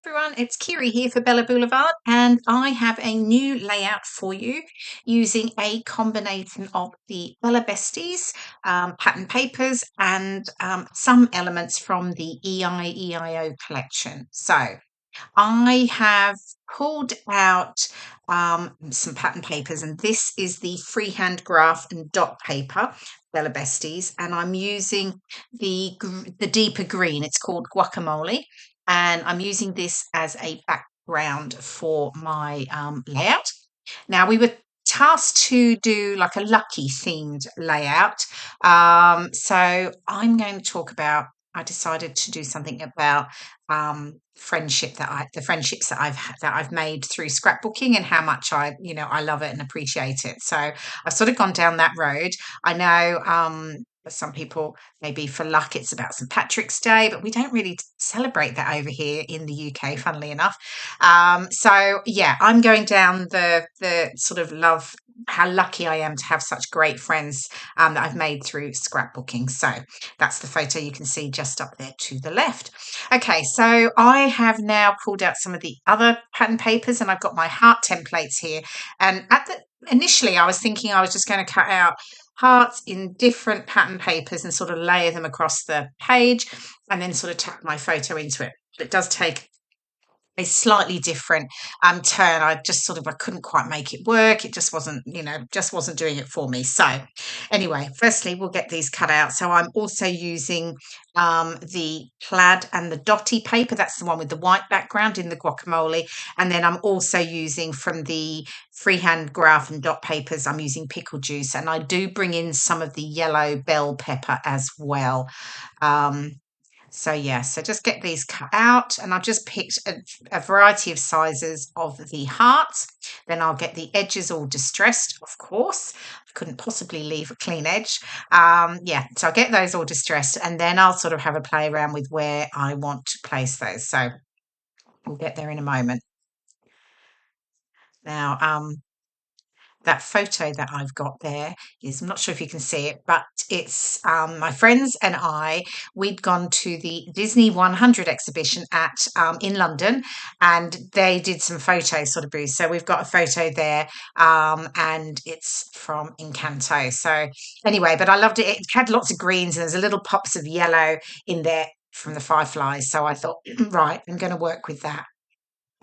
Everyone, it's Kirei here for Blvd, and I have a new layout for you using a combination of the Besties pattern papers and some elements from the EIEIO collection. So I have pulled out some pattern papers, and this is the freehand graph and dot paper Besties, and I'm using the deeper green. It's called Guacamole, and I'm using this as a background for my layout. Now, we were tasked to do like a lucky themed layout, so I'm going to talk about. I decided to do something about the friendships that I've made through scrapbooking, and how much I love it and appreciate it. So I've sort of gone down that road. I know for some people, maybe for luck, it's about St. Patrick's Day, but we don't really celebrate that over here in the UK, funnily enough. So yeah, I'm going down the sort of love, how lucky I am to have such great friends that I've made through scrapbooking. So that's the photo you can see just up there to the left. Okay, so I have now pulled out some of the other pattern papers, and I've got my heart templates here. And initially, I was thinking I was just going to cut out hearts in different pattern papers and sort of layer them across the page, and then sort of tack my photo into it. But it does take a slightly different turn. I couldn't quite make it work. It just wasn't doing it for me. So anyway, firstly, we'll get these cut out. So I'm also using the Plaid and the Dotty paper. That's the one with the white background in the Guacamole. And then I'm also using, from the freehand graph and dot papers, I'm using Pickle Juice, and I do bring in some of the yellow bell pepper as well. So yeah, so just get these cut out, and I've just picked a variety of sizes of the hearts. Then I'll get the edges all distressed, of course. I couldn't possibly leave a clean edge. Yeah, so I'll get those all distressed, and then I'll sort of have a play around with where I want to place those. So we'll get there in a moment. Now, that photo that I've got there is, I'm not sure if you can see it, but it's my friends and we'd gone to the Disney 100 exhibition in London, and they did some photos sort of booths. So we've got a photo there, and it's from Encanto. So anyway, but I loved it. It had lots of greens, and there's a little pops of yellow in there from the fireflies. So I thought, right, I'm going to work with that.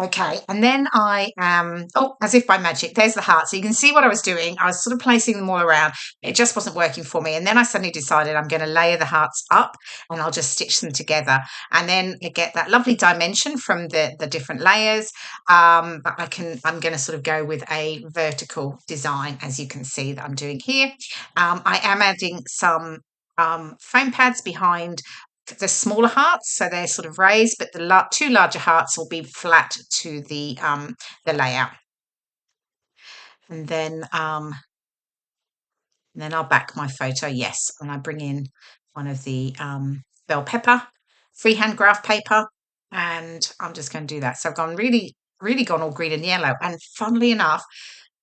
Okay, and then as if by magic, there's the heart. So you can see what I was doing. I was sort of placing them all around. It just wasn't working for me. And then I suddenly decided I'm going to layer the hearts up, and I'll just stitch them together. And then you get that lovely dimension from the different layers. But I'm going to sort of go with a vertical design, as you can see that I'm doing here. I am adding some foam pads behind the smaller hearts, so they're sort of raised, but the two larger hearts will be flat to the layout. And then I'll back my photo, yes, and I bring in one of the bell pepper freehand graph paper, and I'm just going to do that. So I've gone really gone all green and yellow, and funnily enough,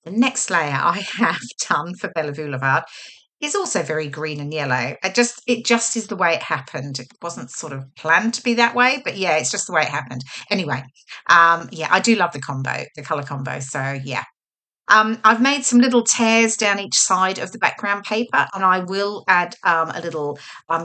the next layer I have done for Bella Boulevard is also very green and yellow. It just is the way it happened. It wasn't sort of planned to be that way, but yeah, it's just the way it happened. Anyway, yeah, I do love the color combo. So yeah. I've made some little tears down each side of the background paper, and I will add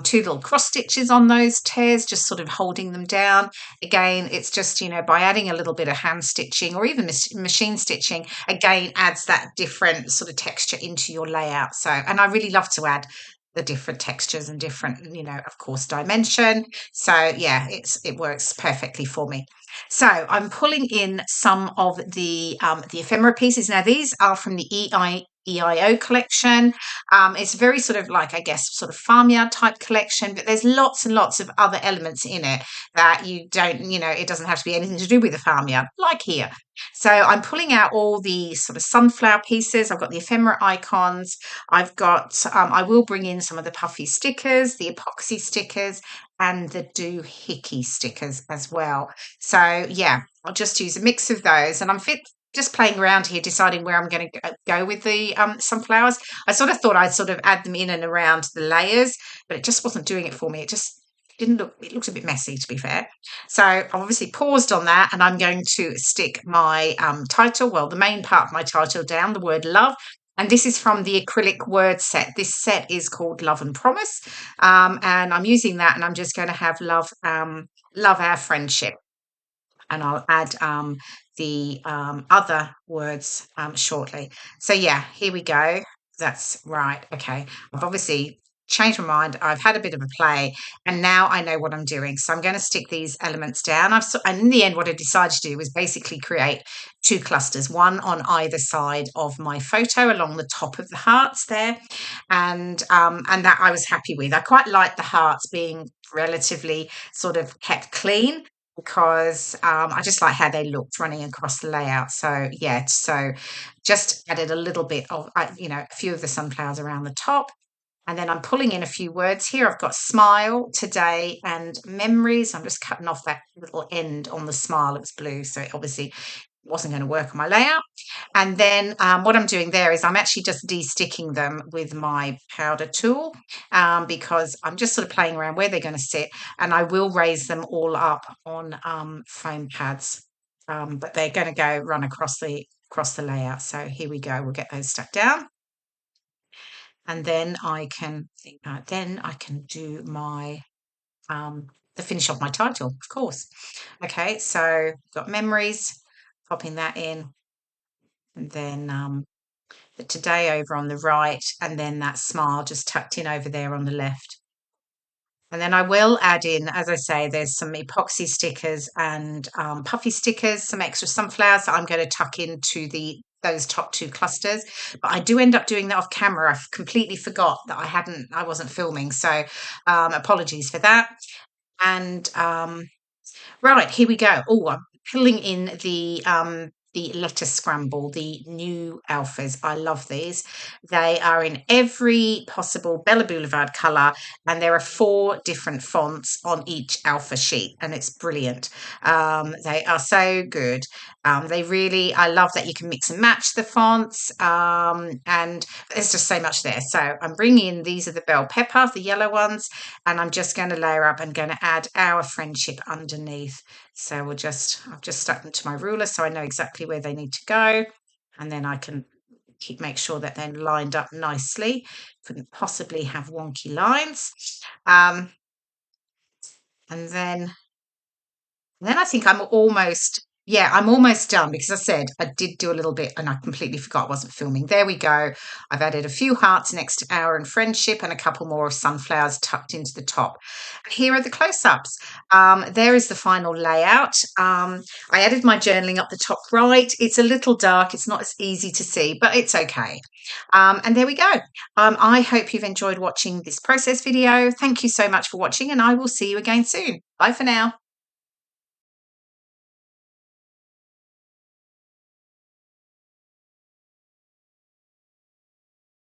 two little cross stitches on those tears, just sort of holding them down. Again, it's just, by adding a little bit of hand stitching or even machine stitching, again, adds that different sort of texture into your layout. So, and I really love to add the different textures and different, of course, dimension. So yeah, it works perfectly for me. So I'm pulling in some of the ephemera pieces. Now these are from the EIEIO collection. It's very sort of like, I guess, sort of farmyard type collection, but there's lots and lots of other elements in it that you don't, it doesn't have to be anything to do with the farmyard, like here. So I'm pulling out all the sort of sunflower pieces. I've got the ephemera icons. I've got, I will bring in some of the puffy stickers, the epoxy stickers, and the Doohickey stickers as well. So yeah, I'll just use a mix of those, and I'm just playing around here, deciding where I'm going to go with the sunflowers. I sort of thought I'd sort of add them in and around the layers, but it just wasn't doing it for me. It just didn't look, it looks a bit messy, to be fair. So I've obviously paused on that, and I'm going to stick my title, well, the main part of my title down, the word love. And this is from the acrylic word set. This set is called Love and Promise. And I'm using that, and I'm just going to have love our friendship. And I'll add the other words shortly. So yeah, here we go. That's right. Okay. I've obviously changed my mind. I've had a bit of a play, and now I know what I'm doing. So I'm going to stick these elements down. And in the end, what I decided to do was basically create two clusters, one on either side of my photo along the top of the hearts there. And that I was happy with. I quite like the hearts being relatively sort of kept clean, because I just like how they looked running across the layout. So yeah, so just added a little bit of, a few of the sunflowers around the top. And then I'm pulling in a few words here. I've got smile, today, and memories. I'm just cutting off that little end on the smile. It was blue, so it obviously wasn't going to work on my layout. And then what I'm doing there is I'm actually just de-sticking them with my powder tool, because I'm just sort of playing around where they're going to sit, and I will raise them all up on foam pads, but they're going to go run across the layout. So here we go. We'll get those stuck down, and then I can do my the finish of my title, of course. Okay, so got memories, popping that in, and then the today over on the right, and then that smile just tucked in over there on the left. And then I will add in, as I say, there's some epoxy stickers and puffy stickers, some extra sunflowers that I'm going to tuck into those top two clusters. But I do end up doing that off camera. I completely forgot that I wasn't filming. So apologies for that. And right, here we go. Oh, I'm pulling in the letter scramble, the new alphas. I love these. They are in every possible Bella Boulevard colour, and there are 4 different fonts on each alpha sheet, and it's brilliant. They are so good. I love that you can mix and match the fonts, and there's just so much there. So I'm bringing in, these are the bell pepper, the yellow ones, and I'm just going to layer up and going to add our friendship underneath. So I've just stuck them to my ruler so I know exactly where they need to go, and then I can make sure that they're lined up nicely. Couldn't possibly have wonky lines. And then I think I'm almost done, because I said I did do a little bit and I completely forgot I wasn't filming. There we go. I've added a few hearts next to our and friendship, and a couple more of sunflowers tucked into the top. And here are the close-ups. There is the final layout. I added my journaling up the top right. It's a little dark. It's not as easy to see, but it's okay. And there we go. I hope you've enjoyed watching this process video. Thank you so much for watching, and I will see you again soon. Bye for now.